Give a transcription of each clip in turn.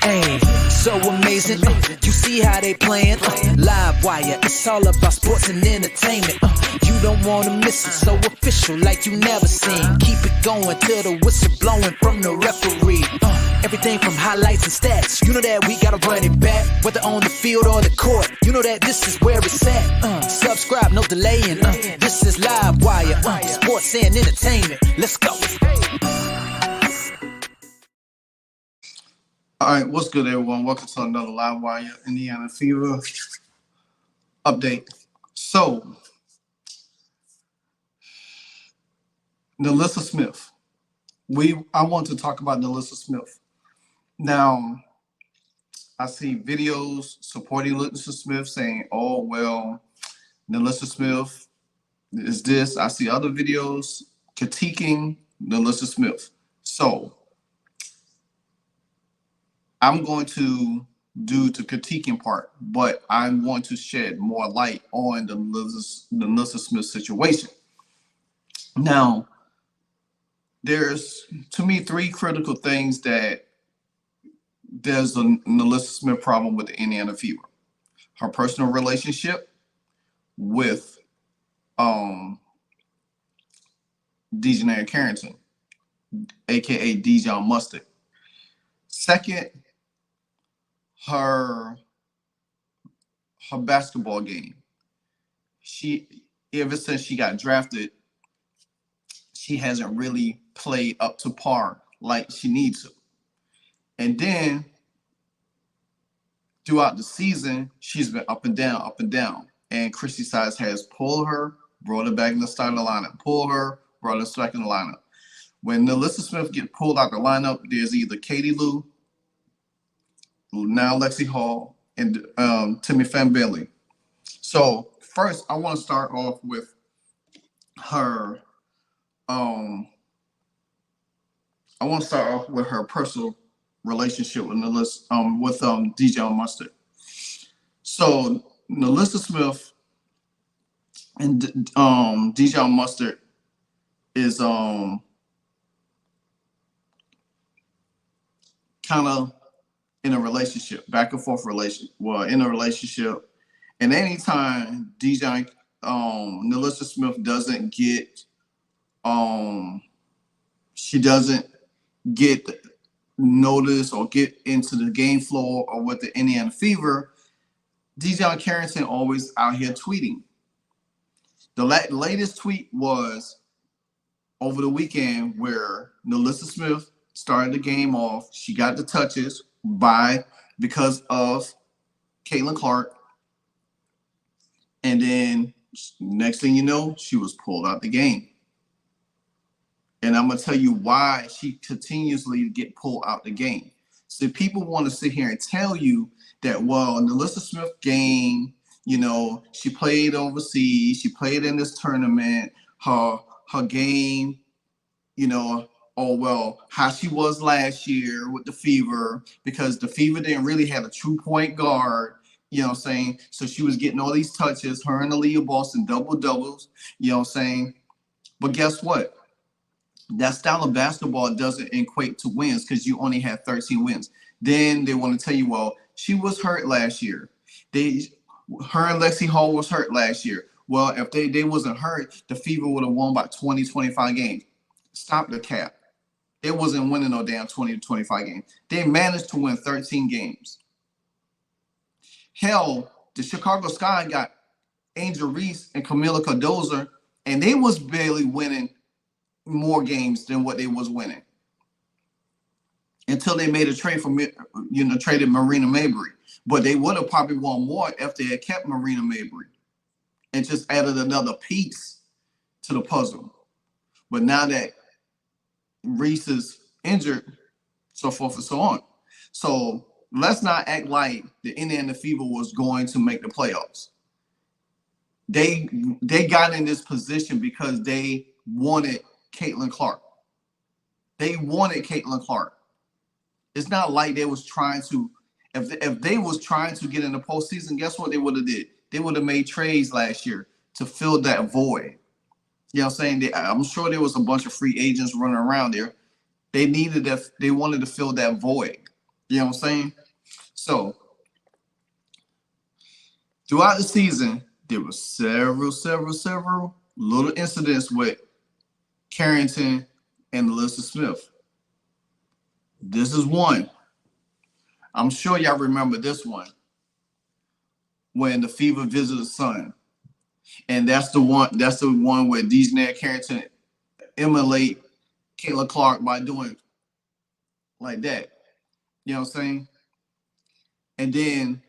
Hey, so amazing. You see how they playing? LiveWire, it's all about sports and entertainment. You don't wanna miss it, so official like you never seen. Keep it going till the whistle blowing from the referee. Everything from highlights and stats. You know that we gotta run it back, whether on the field or the court. You know that this is where it's at. Subscribe, no delaying. This is LiveWire, sports and entertainment. Let's go. All right, what's good, everyone? Welcome to another LiveWire Indiana Fever update. So, Nalyssa Smith. I want to talk about Nalyssa Smith. Now, I see videos supporting Nalyssa Smith saying, oh, well, Nalyssa Smith is this. I see other videos critiquing Nalyssa Smith. So, I'm going to do the critiquing part, but I want to shed more light on the Nalyssa Smith situation. Now, there's, to me, three critical things that there's a Nalyssa Smith problem with the Indiana Fever. Her personal relationship with DJ Carington, aka DJ Mustard. Second, her basketball game. Ever since she got drafted, she hasn't really played up to par like she needs to. And then throughout the season, she's been up and down, up and down. And Christy Sides has pulled her, brought her back in the starting lineup, pulled her, brought her back in the lineup. When Nalyssa Smith gets pulled out the lineup, there's either Katie Lou, now Lexi Hall, and Timmy Fan Bailey. So first, I want to start off with her. I want to start off with her personal relationship with Nalyssa, with DJ Mustard. So Nalyssa Smith and DJ Mustard is kind of in a relationship, back and forth relationship. Well, in a relationship, and anytime Nalyssa Smith doesn't get, she doesn't get notice or get into the game floor or with the Indiana Fever, DJ Carington always out here tweeting. The latest tweet was over the weekend where Nalyssa Smith started the game off. She got the touches because of Caitlin Clark. And then next thing you know, she was pulled out the game. And I'm going to tell you why she continuously get pulled out the game. So people want to sit here and tell you that, well, Nalyssa Smith game, you know, she played overseas, she played in this tournament, her game, you know, oh, well, how she was last year with the Fever, because the Fever didn't really have a true point guard, you know what I'm saying? So she was getting all these touches, her and Aaliyah Boston double-doubles, you know what I'm saying? But guess what? That style of basketball doesn't equate to wins because you only had 13 wins. Then they want to tell you, well, she was hurt last year. Her and Lexi Hall was hurt last year. Well, if they wasn't hurt, the Fever would have won by 20, 25 games. Stop the cap. They wasn't winning no damn 20 to 25 games. They managed to win 13 games. Hell, the Chicago Sky got Angel Reese and Camila Cardozo, and they was barely winning more games than what they was winning until they made a trade traded Marina Mabry. But they would have probably won more if they had kept Marina Mabry and just added another piece to the puzzle. But now that Reese is injured, so forth and so on. So let's not act like the Indiana Fever was going to make the playoffs. They got in this position because they wanted Caitlin Clark. They wanted Caitlin Clark. It's not like they was trying to, if they was trying to get in the postseason, guess what they would have did? They would have made trades last year to fill that void. You know what I'm saying? I'm sure there was a bunch of free agents running around there. They wanted to fill that void. You know what I'm saying? So throughout the season, there were several little incidents with Carington and Nalyssa Smith. This is one. I'm sure y'all remember this one when the Fever visited Sun. And that's the one where DJ Carington emulate Caitlin Clark by doing like that. You know what I'm saying? And then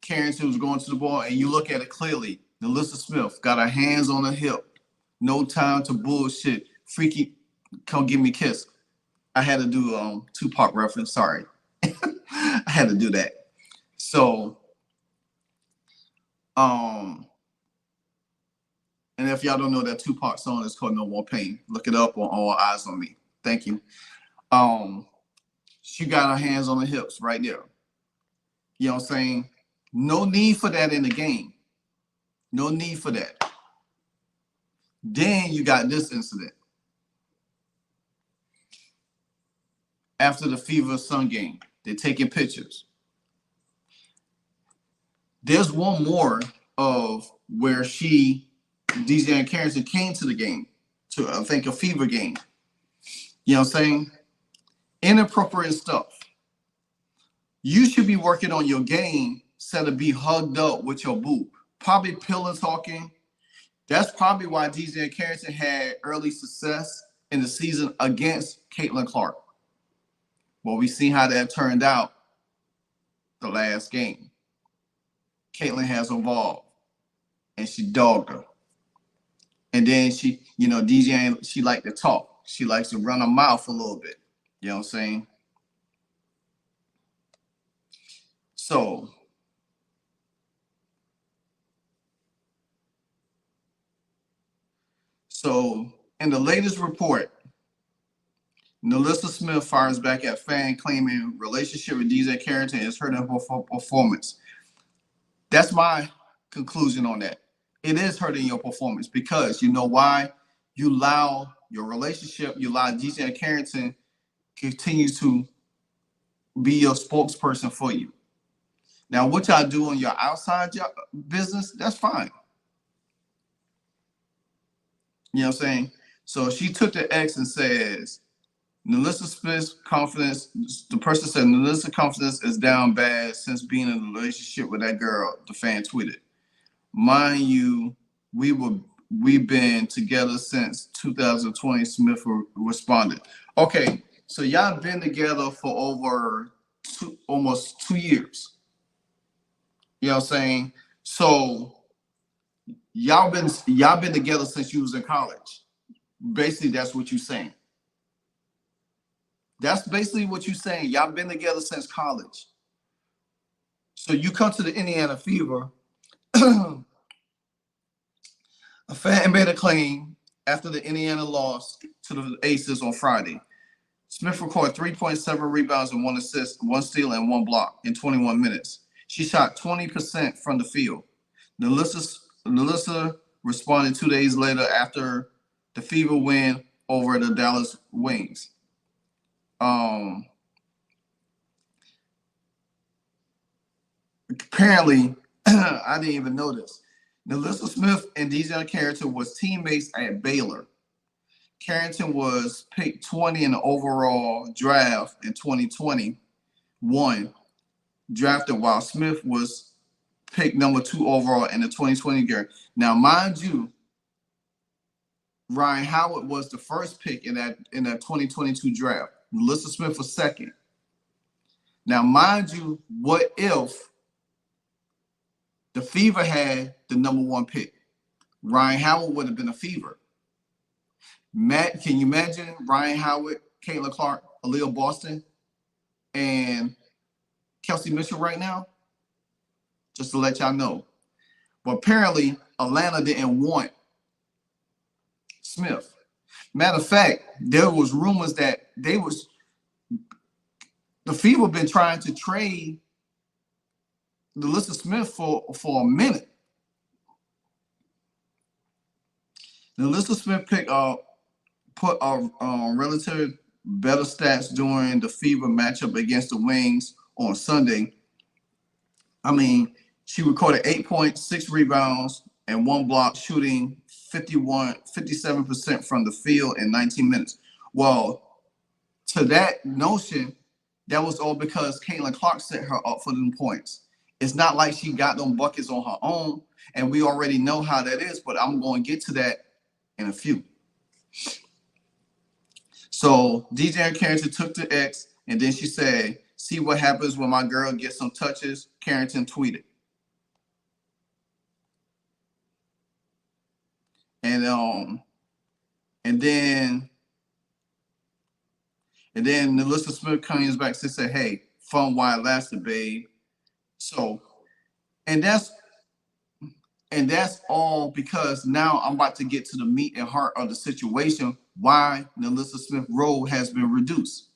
Carington was going to the ball, and you look at it clearly. Nalyssa Smith got her hands on her hip. No time to bullshit. Freaky, come give me a kiss. I had to do Tupac reference. Sorry. I had to do that. So, and if y'all don't know, that Tupac song is called No More Pain. Look it up on All Eyes on Me. Thank you. She got her hands on the hips right there. You know what I'm saying? No need for that in the game. No need for that. Then you got this incident. After the Fever Sun game, they're taking pictures. There's one more of where DJ Carington came to the game, to I think a Fever game. You know what I'm saying? Inappropriate stuff. You should be working on your game instead of be hugged up with your boo. Probably pillow talking. That's probably why DJ Carington had early success in the season against Caitlin Clark. Well, we see how that turned out the last game. Caitlin has involved, and she dogged her. And then she, DJ, she liked to talk. She likes to run her mouth a little bit. You know what I'm saying? So in the latest report, Nalyssa Smith fires back at fan claiming relationship with DJ Carington is hurting her performance. That's my conclusion on that. It is hurting your performance because you know why? You allow your relationship, you allow DJ Carington continue to be your spokesperson for you. Now, what y'all do on your outside business, that's fine. You know what I'm saying? So she took the X and says, Nalyssa Smith's confidence, the person said Nalyssa confidence is down bad since being in a relationship with that girl, the fan tweeted. Mind you, we've been together since 2020, Smith responded. Okay, so y'all been together for over almost 2 years. You know what I'm saying? So y'all been together since you was in college. Basically, that's what you're saying. That's basically what you're saying. Y'all been together since college. So you come to the Indiana Fever. A fan made a claim after the Indiana loss to the Aces on Friday. Smith recorded 3.7 rebounds and 1 assist, 1 steal, and 1 block in 21 minutes. She shot 20% from the field. Nalyssa responded 2 days later after the Fever win over the Dallas Wings. Apparently, I didn't even know this. Nalyssa Smith and DJ Carington was teammates at Baylor. Carington was picked 20 in the overall draft in 2021, drafted while Smith was picked number 2 overall in the 2020 year. Now, mind you, Ryan Howard was the first pick in that 2022 draft. Nalyssa Smith was second. Now, mind you, what if the Fever had the number 1 pick? Ryan Howard would have been a Fever. Matt, can you imagine Ryan Howard, Caitlin Clark, Aaliyah Boston, and Kelsey Mitchell right now? Just to let y'all know. But apparently, Atlanta didn't want Smith. Matter of fact, there was rumors that the Fever been trying to trade Nalyssa Smith for a minute. Nalyssa Smith put a relative better stats during the Fever matchup against the Wings on Sunday. I mean, she recorded 8 points, 6 rebounds, and 1 block, shooting 57% from the field in 19 minutes. Well, to that notion, that was all because Caitlin Clark set her up for them points. It's not like she got them buckets on her own, and we already know how that is, but I'm going to get to that in a few. So DJ Carington took the X, and then she said, "See what happens when my girl gets some touches," Carington tweeted. And then Nalyssa Smith comes back and said, "Hey, fun while it lasted, babe." So, and that's all because now I'm about to get to the meat and heart of the situation, why Nalyssa Smith role has been reduced.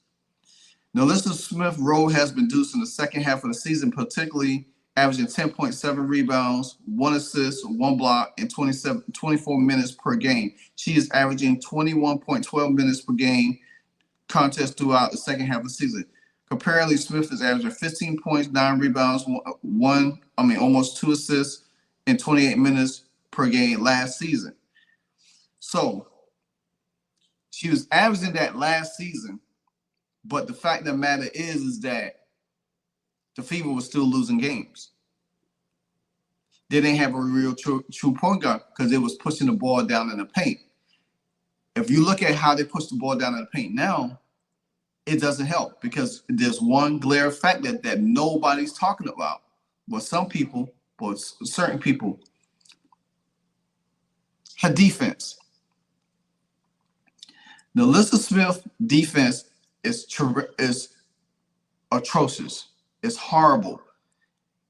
Nalyssa Smith role has been reduced in the second half of the season, particularly averaging 10.7 rebounds, 1 assist, 1 block, and 24 minutes per game. She is averaging 21.12 minutes per game contest throughout the second half of the season. Comparatively, Smith is averaging 15 points, 9 rebounds, almost 2 assists in 28 minutes per game last season. So she was averaging that last season, but the fact of the matter is that the Fever was still losing games. They didn't have a real true point guard because it was pushing the ball down in the paint. If you look at how they push the ball down in the paint now, it doesn't help because there's one glaring fact that nobody's talking about. But some people, but certain people, her defense. Nalyssa Smith defense is atrocious. It's horrible.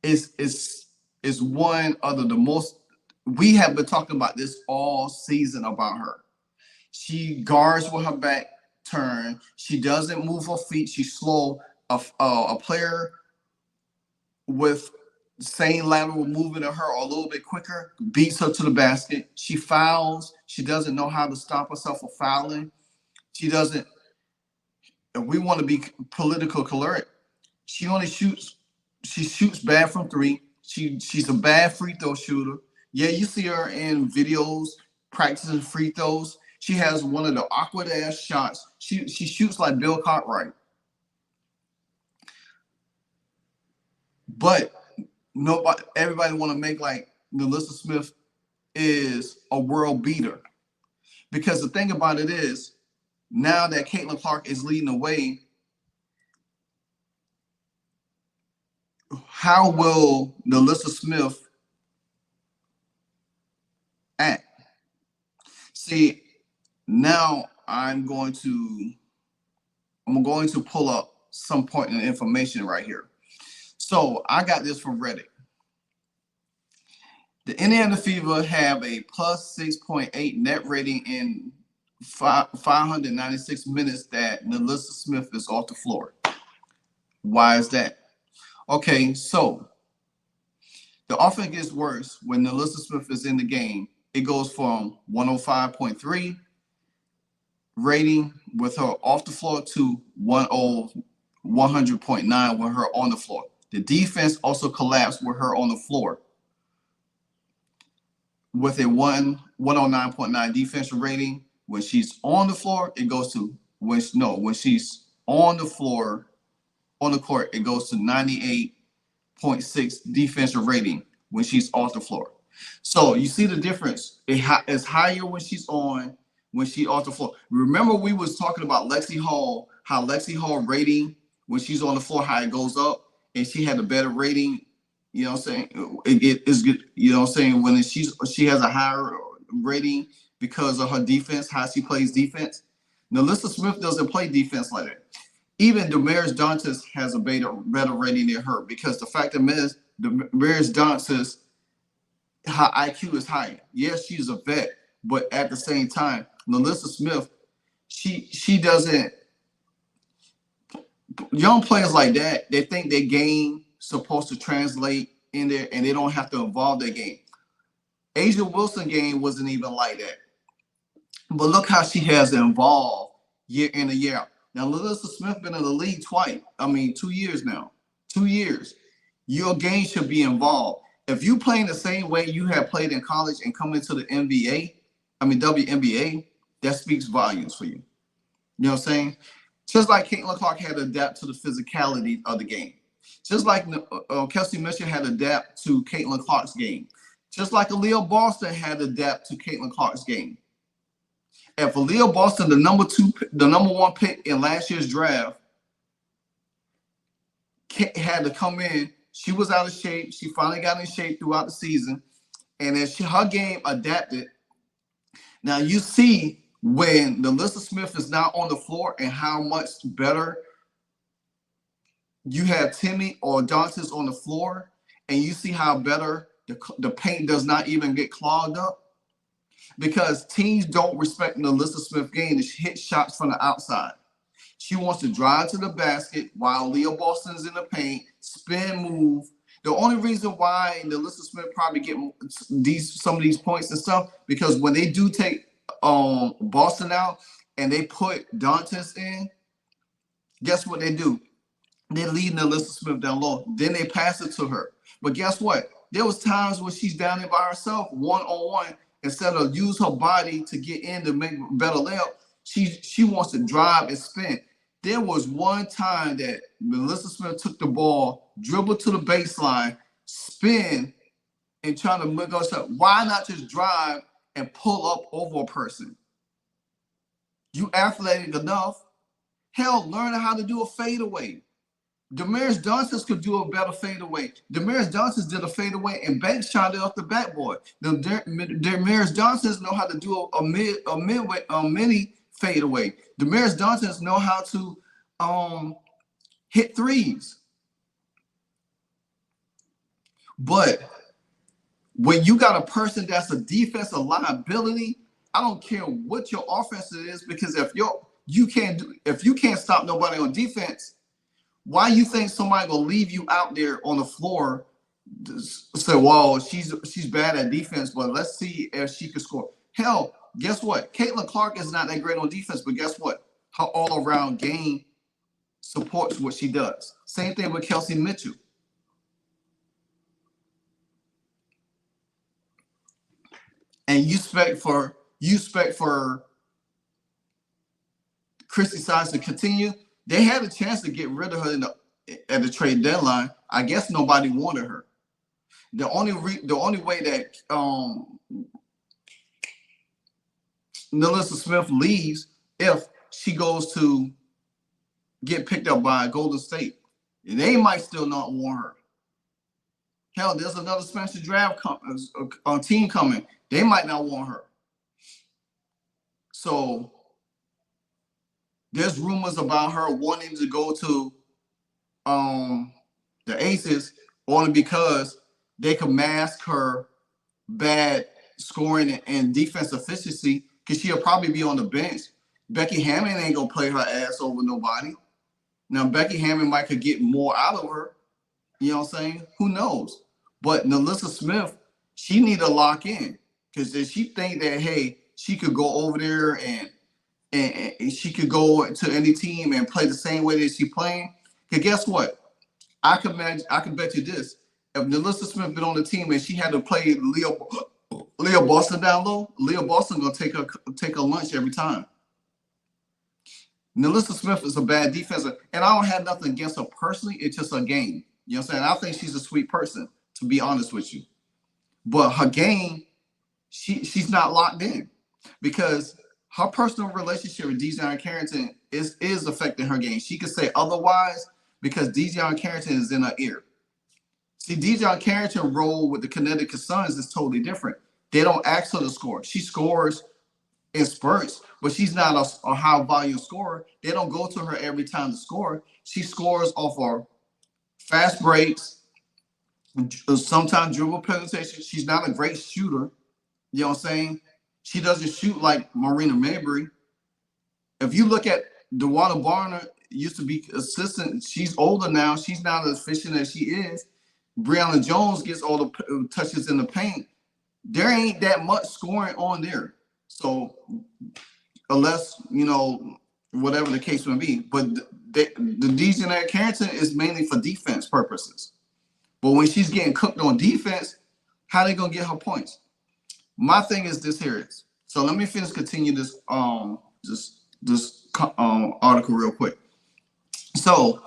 It's one of the most. We have been talking about this all season about her. She guards with her back turn. She doesn't move her feet. She's slow. A player with same lateral movement of her or a little bit quicker beats her to the basket. She fouls. She doesn't know how to stop herself from fouling. She doesn't. If we want to be political correct, she shoots bad from 3. She's a bad free throw shooter. Yeah, you see her in videos practicing free throws. She has one of the awkward ass shots. She shoots like Bill Cartwright. But everybody want to make like Nalyssa Smith is a world beater. Because the thing about it is, now that Caitlin Clark is leading the way, how will Nalyssa Smith act? See, now I'm going to pull up some point in information right here. So I got this from Reddit. The Indiana Fever have a plus 6.8 net rating in 596 minutes that Nalyssa Smith is off the floor. Why is that? Okay, so the offense gets worse when Nalyssa Smith is in the game. It goes from 105.3 rating with her off the floor to 100.9 with her on the floor. The defense also collapsed with her on the floor. With a 109.9 defensive rating, when she's on the floor, it goes to when she's on the floor, on the court, it goes to 98.6 defensive rating when she's off the floor. So you see the difference. It's higher when she's on, when she's off the floor. Remember we was talking about Lexi Hall, how Lexi Hall rating when she's on the floor, how it goes up, and she had a better rating. You know what I'm saying? It is good. You know what I'm saying? When she has a higher rating because of her defense, how she plays defense. Nalyssa Smith doesn't play defense like that. Even Damaris Dantas has a better rating than her because the fact that Damaris Dantas, her IQ is higher. Yes, she's a vet, but at the same time, Nalyssa Smith, she doesn't. Young players like that, they think their game supposed to translate in there and they don't have to evolve their game. Asia Wilson game wasn't even like that. But look how she has evolved year in and year out. Now, Nalyssa Smith been in the league 2 years now. 2 years. Your game should be involved. If you playing the same way you have played in college and come into the WNBA, that speaks volumes for you. You know what I'm saying? Just like Caitlin Clark had to adapt to the physicality of the game. Just like Kelsey Mitchell had to adapt to Caitlin Clark's game. Just like Aaliyah Boston had to adapt to Caitlin Clark's game. If Aaliyah Boston, the number one pick in last year's draft, had to come in, she was out of shape. She finally got in shape throughout the season. And as her game adapted, now you see when Nalyssa Smith is now on the floor and how much better you have Timmy or Dantas on the floor, and you see how better the paint does not even get clogged up. Because teams don't respect Nalyssa Smith's game to hit shots from the outside. She wants to drive to the basket while Leah Boston's in the paint, spin move. The only reason why Nalyssa Smith probably get some of these points and stuff, because when they do take Boston out and they put Dantas in, guess what they do? They leave Nalyssa Smith down low. Then they pass it to her. But guess what? There was times when she's down there by herself, one-on-one. Instead of use her body to get in to make better layup, she wants to drive and spin. There was one time that Nalyssa Smith took the ball, dribbled to the baseline, spin, and trying to make us up. Why not just drive and pull up over a person? You athletic enough. Hell, learn how to do a fadeaway. Damaris Dantas could do a better fadeaway. Damaris Dantas did a fadeaway and bank shot it off the backboard. Damaris Dantas know how to do a mini fadeaway. Damaris Dantas know how to hit threes. But when you got a person that's a defensive liability, I don't care what your offense is, because if you can't stop nobody on defense, why you think somebody gonna leave you out there on the floor to say, well, she's bad at defense, but let's see if she can score? Hell, guess what? Caitlin Clark is not that great on defense, but guess what? Her all-around game supports what she does. Same thing with Kelsey Mitchell. And you expect for Christy Sides to continue. They had a chance to get rid of her at the trade deadline. I guess nobody wanted her. The only way that Nalyssa Smith leaves, if she goes to get picked up by Golden State, they might still not want her. Hell, there's another special draft team coming. They might not want her. So there's rumors about her wanting to go to the Aces only because they could mask her bad scoring and defense efficiency, because she'll probably be on the bench. Becky Hammond ain't gonna play her ass over nobody. Now Becky Hammond might could get more out of her. You know what I'm saying? Who knows? But Nalyssa Smith, she need to lock in, because if she think that, hey, she could go over there and she could go to any team and play the same way that she playing. Because guess what? I can bet you this. If Nalyssa Smith been on the team and she had to play Leah Boston down low, Leah Boston gonna take her lunch every time. Nalyssa Smith is a bad defensive, and I don't have nothing against her personally. It's just a game. You know what I'm saying? I think she's a sweet person, to be honest with you. But her game, she's not locked in, because her personal relationship with DJ Carington is affecting her game. She could say otherwise, because DJ Carington is in her ear. See, DJ Carington role with the Connecticut Suns is totally different. They don't ask her to score. She scores in spurts, but she's not a high volume scorer. They don't go to her every time to score. She scores off of fast breaks, sometimes dribble penetration. She's not a great shooter. You know what I'm saying? She doesn't shoot like Marina Mabrey. If you look at DeWanna Barner, used to be assistant. She's older now. She's not as efficient as she is. Breonna Jones gets all the touches in the paint. There ain't that much scoring on there. So unless, whatever the case may be. But the DJ Carington is mainly for defense purposes. But when she's getting cooked on defense, how they gonna get her points? My thing is this here is, so let me continue this article real quick. So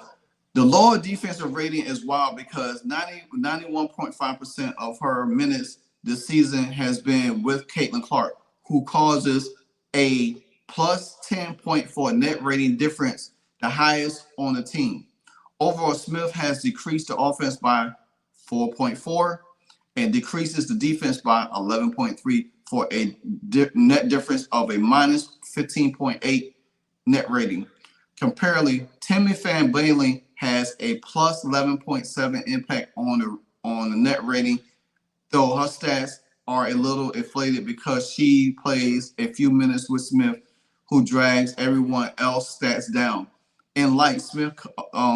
the lower defensive rating is wild because 91.5% of her minutes this season has been with Caitlin Clark, who causes a plus 10.4 net rating difference, the highest on the team. Overall, Smith has decreased the offense by 4.4 and decreases the defense by 11.3 for a net difference of a minus 15.8 net rating. Comparatively, Tammy Fan Bailey has a plus 11.7 impact on the net rating, though her stats are a little inflated because she plays a few minutes with Smith, who drags everyone else stats down. And like Smith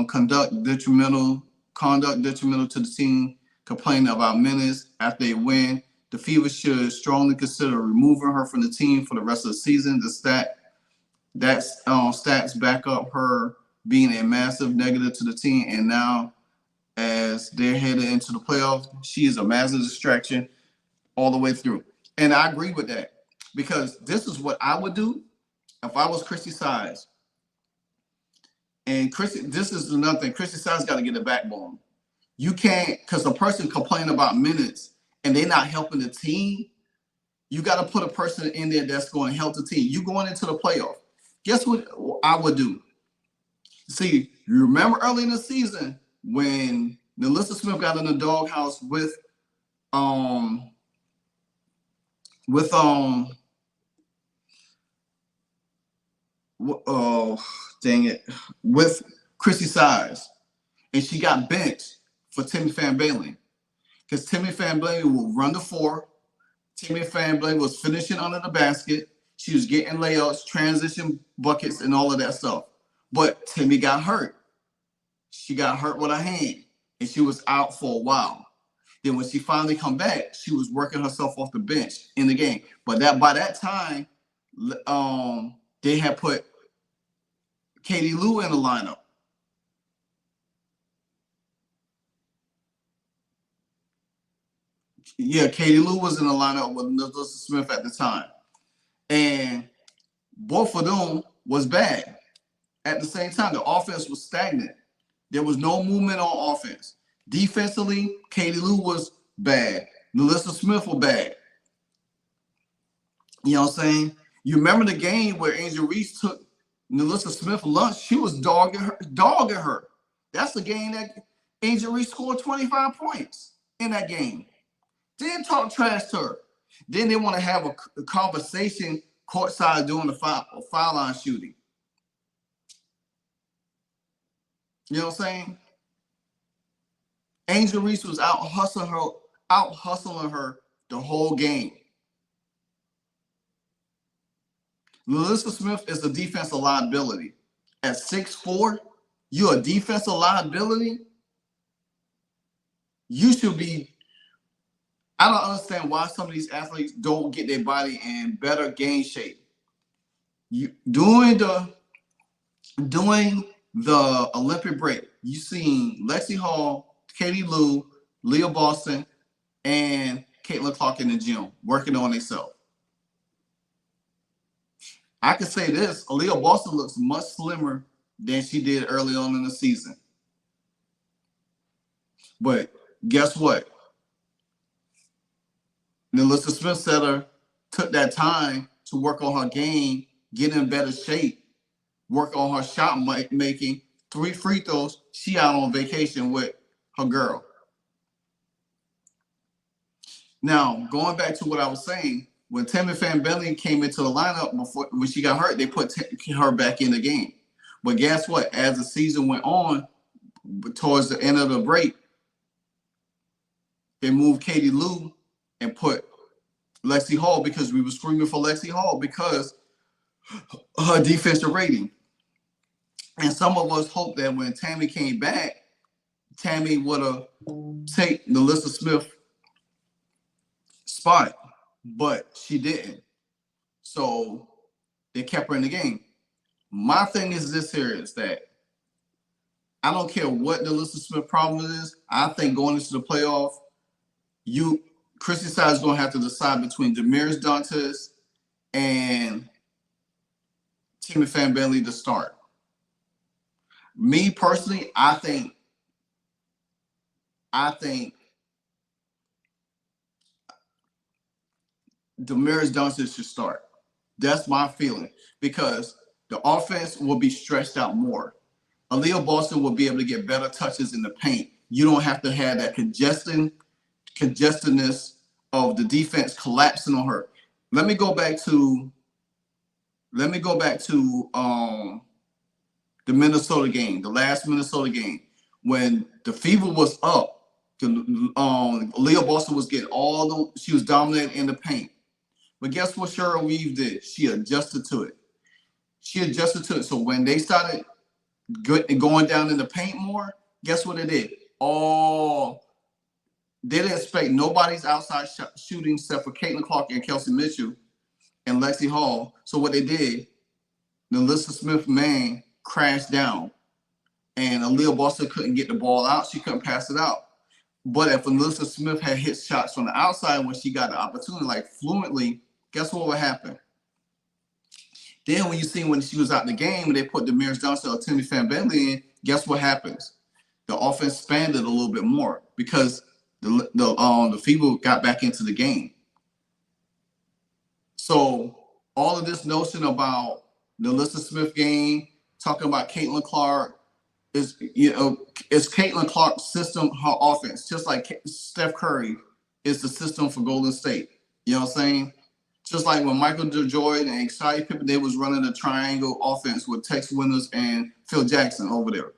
conduct detrimental to the team, complaining about minutes after they win, the Fever should strongly consider removing her from the team for the rest of the season. The stats back up her being a massive negative to the team, and now as they're headed into the playoffs, she is a massive distraction all the way through. And I agree with that, because this is what I would do if I was Chrissy Size. And this is another thing. Chrissy Size got to get a backbone. You can't, because a person complaining about minutes and they're not helping the team, you got to put a person in there that's going to help the team. You going into the playoff. Guess what I would do? See, you remember early in the season when Nalyssa Smith got in the doghouse with Chrissy Size, and she got benched for Timmy Fan Bailey, because Timmy Fan Bailey will run the four. Timmy Fan Bailey was finishing under the basket. She was getting layups, transition buckets, and all of that stuff. But Timmy got hurt. She got hurt with her hand, and she was out for a while. Then when she finally come back, she was working herself off the bench in the game. But by that time, they had put Katie Lou in the lineup. Yeah, Katie Lou was in the lineup with Nalyssa Smith at the time. And both of them was bad. At the same time, the offense was stagnant. There was no movement on offense. Defensively, Katie Lou was bad. Nalyssa Smith was bad. You know what I'm saying? You remember the game where Angel Reese took Nalyssa Smith lunch? She was dogging her. That's the game that Angel Reese scored 25 points in that game. Then talk trash to her. Then they want to have a conversation courtside doing the foul line shooting. You know what I'm saying? Angel Reese was out hustling her the whole game. Nalyssa Smith is a defensive liability. At 6'4", you're a defensive liability. You should be. I don't understand why some of these athletes don't get their body in better game shape. During the Olympic break, you seen Lexi Hall, Katie Lou, Leah Boston, and Caitlin Clark in the gym working on themselves. I can say this: Aaliyah Boston looks much slimmer than she did early on in the season. But guess what? Nalyssa Smith took that time to work on her game, get in better shape, work on her shot making. 3 free throws. She out on vacation with her girl. Now, going back to what I was saying, when Tammy Fan Bailey came into the lineup when she got hurt, they put her back in the game. But guess what? As the season went on, towards the end of the break, they moved Katie Lou and put Lexi Hall, because we were screaming for Lexi Hall because her defensive rating. And some of us hoped that when Tammy came back, Tammy would have taken Nalyssa Smith spot, but she didn't. So they kept her in the game. My thing is this here is that I don't care what the Nalyssa Smith problem is. I think going into the playoff, Chrissy Side is going to have to decide between Damiris Dantas and Timmy Fanbelly to start. Me personally, I think Damiris Dantas should start. That's my feeling, because the offense will be stretched out more. Aaliyah Boston will be able to get better touches in the paint. You don't have to have that congestedness of the defense collapsing on her. Let me go back to the Minnesota game, the last Minnesota game, when the Fever was up. Aaliyah Boston was getting she was dominating in the paint. But guess what Cheryl Reeve did? She adjusted to it. So when they started going down in the paint more, guess what they did? They didn't expect nobody's outside shooting except for Caitlin Clark and Kelsey Mitchell and Lexi Hall. So what they did, Nalyssa Smith man crashed down, and Aaliyah Boston couldn't get the ball out. She couldn't pass it out. But if Nalyssa Smith had hit shots from the outside when she got the opportunity, like fluently, guess what would happen? Then when she was out in the game and they put Damiris Johnson or Timmy Fanbelly in, guess what happens? The offense expanded a little bit more because the Fever got back into the game. So all of this notion about the Nalyssa Smith game, talking about Caitlin Clark, is Caitlin Clark's system, her offense, just like Steph Curry is the system for Golden State. You know what I'm saying? Just like when Michael Jordan and Scottie Pippen, they was running a triangle offense with Tex Winters and Phil Jackson over there.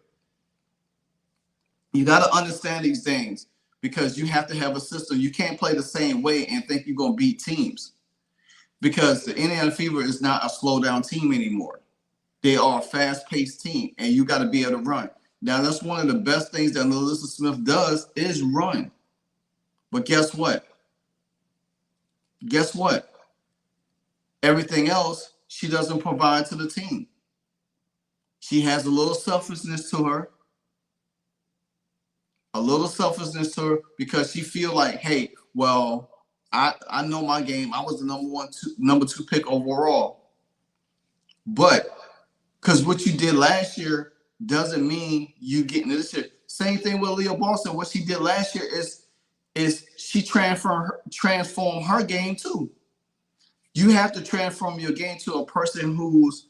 You got to understand these things because you have to have a system. You can't play the same way and think you're going to beat teams, because the Indiana Fever is not a slow down team anymore. They are a fast-paced team, and you got to be able to run. Now, that's one of the best things that Nalyssa Smith does is run. But guess what? Everything else she doesn't provide to the team. She has a little selfishness to her. Because she feel like, hey, well, I know my game. I was the number two pick overall. But because what you did last year doesn't mean you getting this year. Same thing with Aaliyah Boston. What she did last year is she transformed her game too. You have to transform your game to a person who's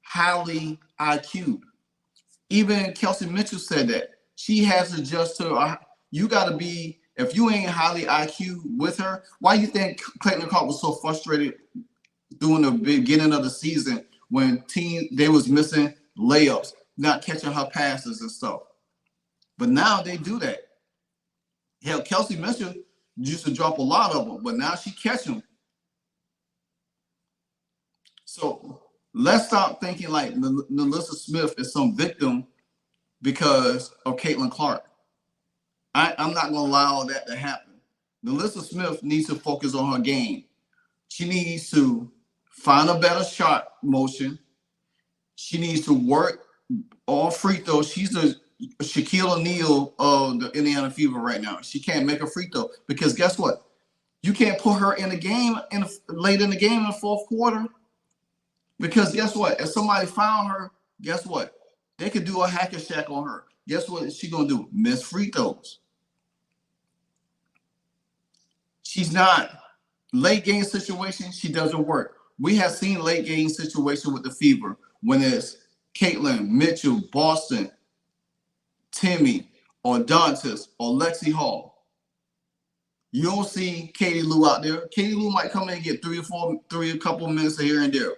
highly IQ. Even Kelsey Mitchell said that. She has to adjust to you got to be, if you ain't highly IQ with her, why you think Clayton Clark was so frustrated during the beginning of the season when they was missing layups, not catching her passes and stuff? But now they do that. Hell, Kelsey Mitchell used to drop a lot of them, but now she catch them. So let's stop thinking like Nalyssa Smith is some victim because of Caitlin Clark. I'm not going to allow that to happen. Nalyssa Smith needs to focus on her game. She needs to find a better shot motion. She needs to work all free throws. She's the Shaquille O'Neal of the Indiana Fever right now. She can't make a free throw because guess what? You can't put her in the game late in the game in the fourth quarter. Because guess what? If somebody found her, guess what? They could do a hack and shack on her. Guess what she gonna do? Miss free throws. She's not late game situation. She doesn't work. We have seen late game situation with the Fever when it's Caitlin, Mitchell, Boston, Timmy, or Dantas, or Lexi Hall. You don't see Katie Lou out there. Katie Lou might come in and get a couple minutes here and there.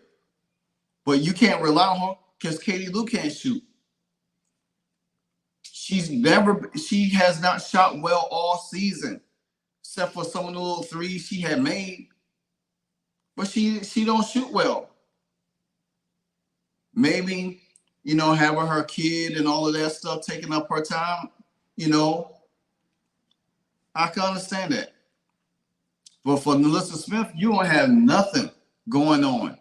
But you can't rely on her because Katie Lou can't shoot. She has not shot well all season, except for some of the little threes she had made. But she don't shoot well. Maybe, having her kid and all of that stuff taking up her time, I can understand that. But for Nalyssa Smith, you don't have nothing going on.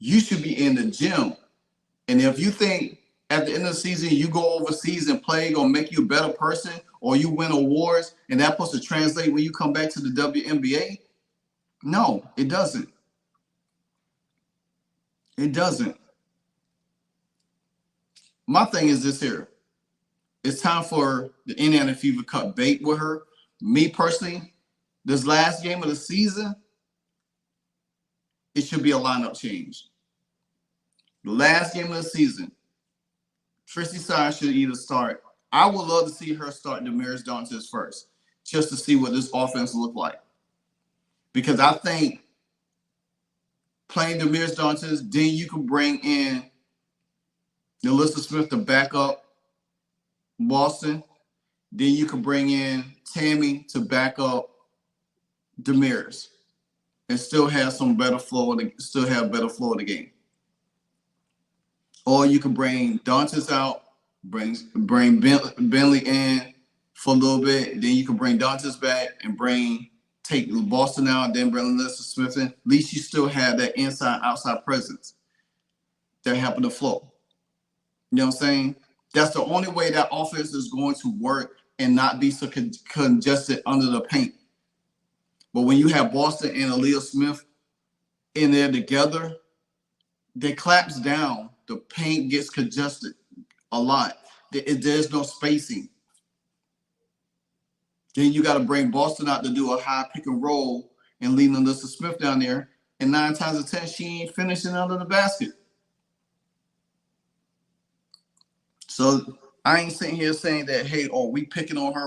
You should be in the gym. And if you think at the end of the season you go overseas and play gonna make you a better person, or you win awards and that's supposed to translate when you come back to the WNBA, no, it doesn't. It doesn't. My thing is this here. It's time for the Indiana Fever cut bait with her. Me personally, this last game of the season, it should be a lineup change. The last game of the season, Trissy Side should either start. I would love to see her start Damaris Dantes first, just to see what this offense look like. Because I think playing Damaris Dantes, then you can bring in Nalyssa Smith to back up Boston. Then you can bring in Tammy to back up Damaris and still have some better flow of the game. Or you can bring Dantes out, bring Bentley in for a little bit. Then you can bring Dantes back and take Boston out, then bring Nalyssa Smith in. At least you still have that inside-outside presence that helping the flow. You know what I'm saying? That's the only way that offense is going to work and not be so congested under the paint. But when you have Boston and Nalyssa Smith in there together, they collapse down. The paint gets congested a lot. There's no spacing. Then you got to bring Boston out to do a high pick and roll and leave Nalyssa Smith down there. And 9 times out of 10, she ain't finishing under the basket. So I ain't sitting here saying that, hey, oh, we picking on her.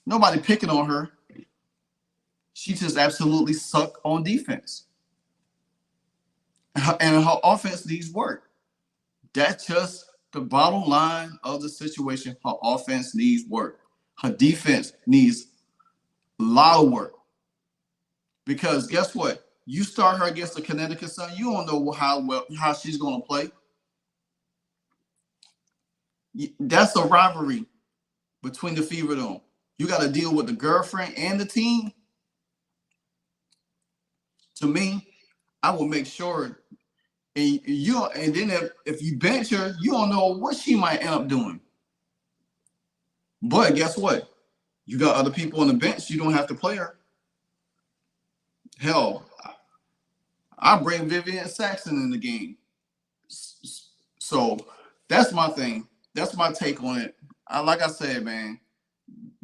Nobody picking on her. She just absolutely sucked on defense. And her offense needs work. That's just the bottom line of the situation. Her offense needs work. Her defense needs a lot of work. Because guess what? You start her against the Connecticut Sun, you don't know how she's going to play. That's a rivalry between the Fever Dome. You got to deal with the girlfriend and the team. To me, I will make sure. And then if you bench her, you don't know what she might end up doing. But guess what? You got other people on the bench. You don't have to play her. Hell, I bring Vivian Saxon in the game. So that's my thing. That's my take on it. Like I said, man,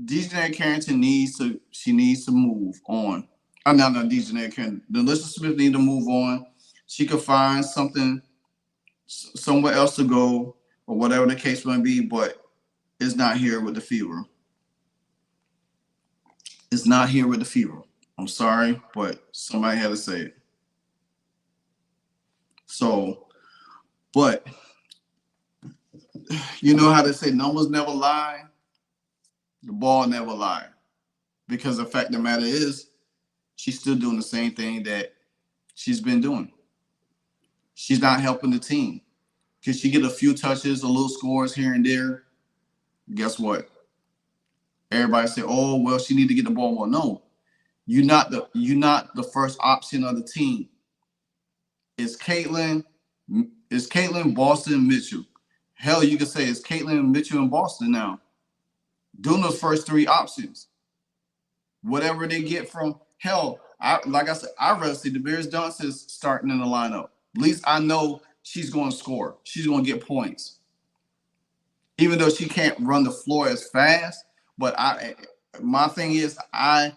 DJ Carington needs to move on. I'm not DJ Carington. Nalyssa Smith needs to move on. She could find something somewhere else to go or whatever the case might be, but it's not here with the Fever. It's not here with the Fever. I'm sorry, but somebody had to say it. So, but you know how they say numbers never lie? The ball never lied. Because the fact of the matter is, she's still doing the same thing that she's been doing. She's not helping the team. Because she get a few touches, a little scores here and there. Guess what? Everybody say, "Oh, well, she need to get the ball more." No, you're not the first option of the team. It's Caitlin, Boston, Mitchell. Hell, you could say it's Caitlin, Mitchell, and Boston now. Doing those first 3 options. Whatever they get from like I said, I'd rather see Damaris Dantes starting in the lineup. At least I know she's going to score. She's going to get points. Even though she can't run the floor as fast, but my thing is I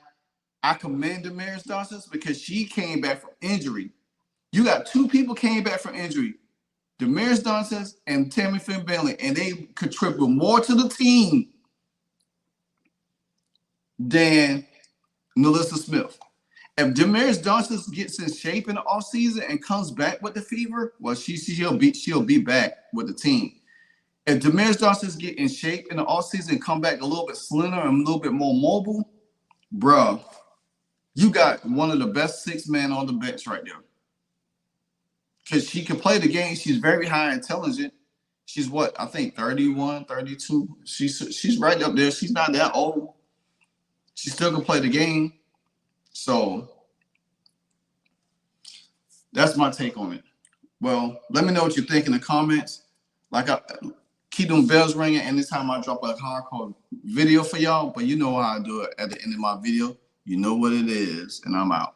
commend Damaris Dantes because she came back from injury. You got 2 people came back from injury, Damaris Dantes and Tammy Finn Bentley, and they contribute more to the team than Nalyssa Smith. If Damaris Dantes gets in shape in the offseason and comes back with the Fever, well, she'll be back with the team. If Damaris Dantes get in shape in the offseason and come back a little bit slender and a little bit more mobile, bro, you got one of the best 6-men on the bench right there. Because she can play the game. She's very high intelligent. She's what? I think 31, 32. She's right up there. She's not that old. She still can play the game. So that's my take on it. Well, let me know what you think in the comments. Keep them bells ringing anytime I drop a hardcore video for y'all. But you know how I do it at the end of my video. You know what it is, and I'm out.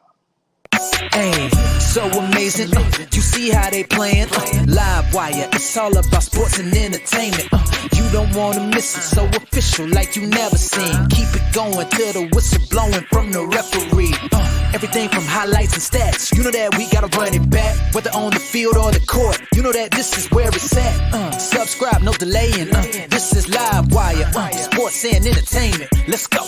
Hey, so amazing. You see how they playing? LiveWire, it's all about sports and entertainment. You don't want to miss it, so official like you never seen. Keep it going till the whistle blowing from the referee. Everything from highlights and stats. You know that we gotta run it back, whether on the field or the court. You know that this is where it's at. Subscribe, no delaying. This is LiveWire, sports and entertainment. Let's go.